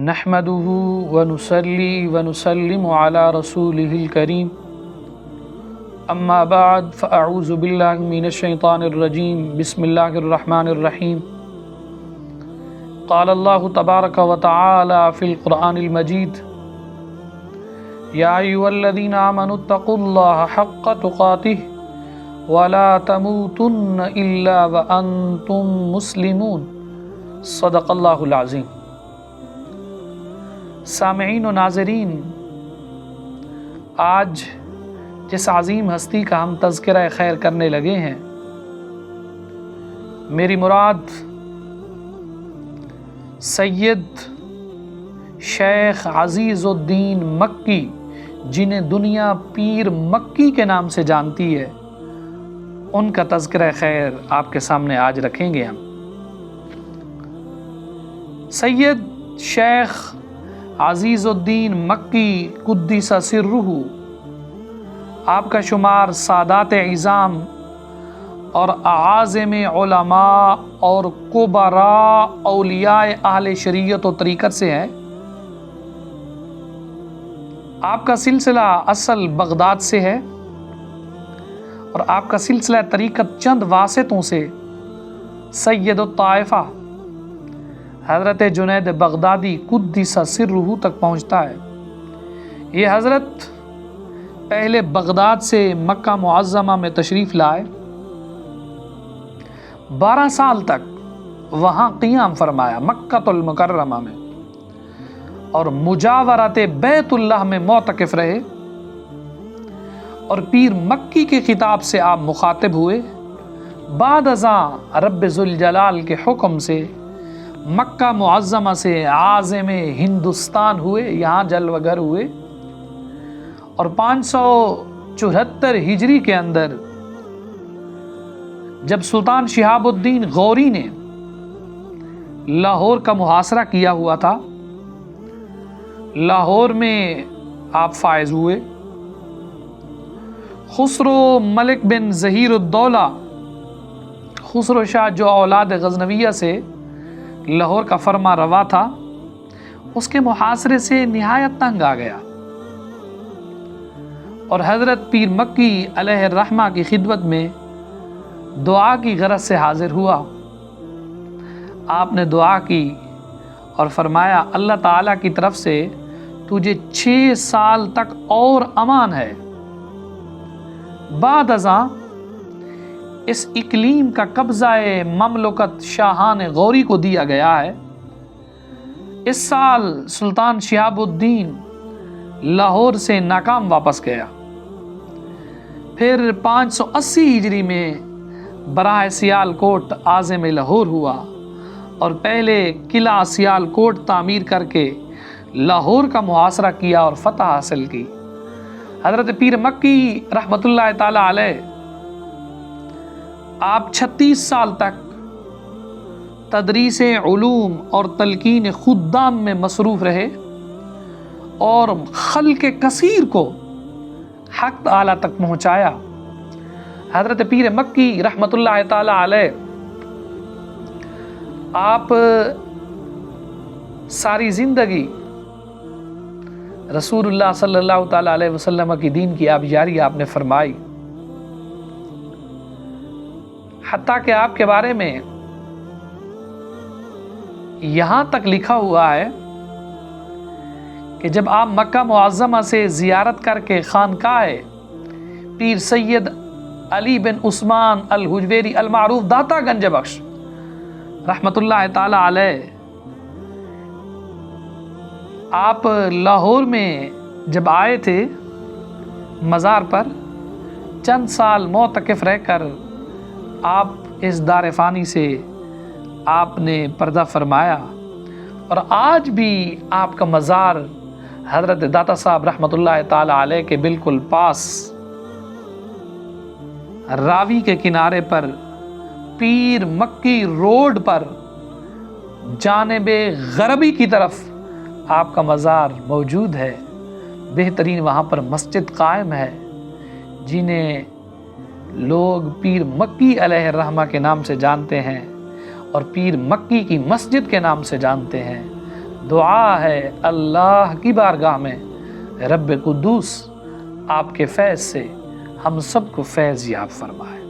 نحمده ونصلي ونسلم على رسوله الكريم اما بعد فاعوذ بالله من الشيطان الرجيم بسم الله الرحمن الرحيم قال الله تبارك وتعالى في القرآن المجيد يا أيها الذين آمنوا اتقوا الله حق تقاته ولا تموتن إلا وأنتم مسلمون صدق اللہ العظیم۔ سامعین و ناظرین، آج جس عظیم ہستی کا ہم تذکرہ خیر کرنے لگے ہیں، میری مراد سید شیخ عزیز الدین مکی، جنہیں دنیا پیر مکی کے نام سے جانتی ہے، ان کا تذکرہ خیر آپ کے سامنے آج رکھیں گے ہم۔ سید شیخ عزیز الدین مکی قدس سرہ، آپ کا شمار سادات عظام اور اعاظم علماء اور کبراء اولیاء اہل شریعت و طریقت سے ہے۔ آپ کا سلسلہ اصل بغداد سے ہے اور آپ کا سلسلہ طریقت چند واسطوں سے سید الطائفہ حضرت جنید بغدادی قدس سرہ تک پہنچتا ہے۔ یہ حضرت پہلے بغداد سے مکہ معظمہ میں تشریف لائے، 12 سال تک وہاں قیام فرمایا مکہ المکرمہ میں، اور مجاورت بیت اللہ میں معتکف رہے، اور پیر مکی کے خطاب سے آپ مخاطب ہوئے۔ بعد ازاں رب ذوالجلال کے حکم سے مکہ معظمہ سے عازم ہندوستان ہوئے، یہاں جلوہ گر ہوئے، اور 574 ہجری کے اندر جب سلطان شہاب الدین غوری نے لاہور کا محاصرہ کیا ہوا تھا، لاہور میں آپ فائز ہوئے۔ خسرو ملک بن ظہیر الدولہ، خسرو شاہ جو اولاد غزنویہ سے لاہور کا فرما روا تھا، اس کے محاصرے سے نہایت تنگ آ گیا اور حضرت پیر مکی علیہ الرحمہ کی خدمت میں دعا کی غرض سے حاضر ہوا۔ آپ نے دعا کی اور فرمایا اللہ تعالیٰ کی طرف سے تجھے 6 سال تک اور امان ہے، بعد ازاں اس اقلیم کا قبضہ مملکت شاہان غوری کو دیا گیا ہے۔ اس سال سلطان شہاب الدین لاہور سے ناکام واپس گیا۔ پھر 580 ہجری میں براہ سیال کوٹ عازم لاہور ہوا اور پہلے قلعہ سیال کوٹ تعمیر کر کے لاہور کا محاصرہ کیا اور فتح حاصل کی۔ حضرت پیر مکی رحمۃ اللہ تعالی علیہ، آپ 36 سال تک تدریس علوم اور تلقین خدام میں مصروف رہے اور خلق کثیر کو حق تعالی تک پہنچایا۔ حضرت پیر مکی رحمۃ اللہ تعالی علیہ، آپ ساری زندگی رسول اللہ صلی اللہ تعالی علیہ وسلم کی دین کی آبیاری آپ نے فرمائی، حتیٰ کہ آپ کے بارے میں یہاں تک لکھا ہوا ہے کہ جب آپ مکہ معظمہ سے زیارت کر کے خانقاہ پیر سید علی بن عثمان الحجویری المعروف داتا گنج بخش رحمۃ اللہ تعالی علیہ، آپ لاہور میں جب آئے تھے مزار پر، چند سال معتکف رہ کر آپ اس دار فانی سے آپ نے پردہ فرمایا، اور آج بھی آپ کا مزار حضرت داتا صاحب رحمۃ اللہ تعالی علیہ کے بالکل پاس راوی کے کنارے پر پیر مکی روڈ پر جانب غربی کی طرف آپ کا مزار موجود ہے۔ بہترین وہاں پر مسجد قائم ہے، جنہیں لوگ پیر مکی علیہ الرحمہ کے نام سے جانتے ہیں اور پیر مکی کی مسجد کے نام سے جانتے ہیں۔ دعا ہے اللہ کی بارگاہ میں، رب قدوس آپ کے فیض سے ہم سب کو فیض یاب فرمائے۔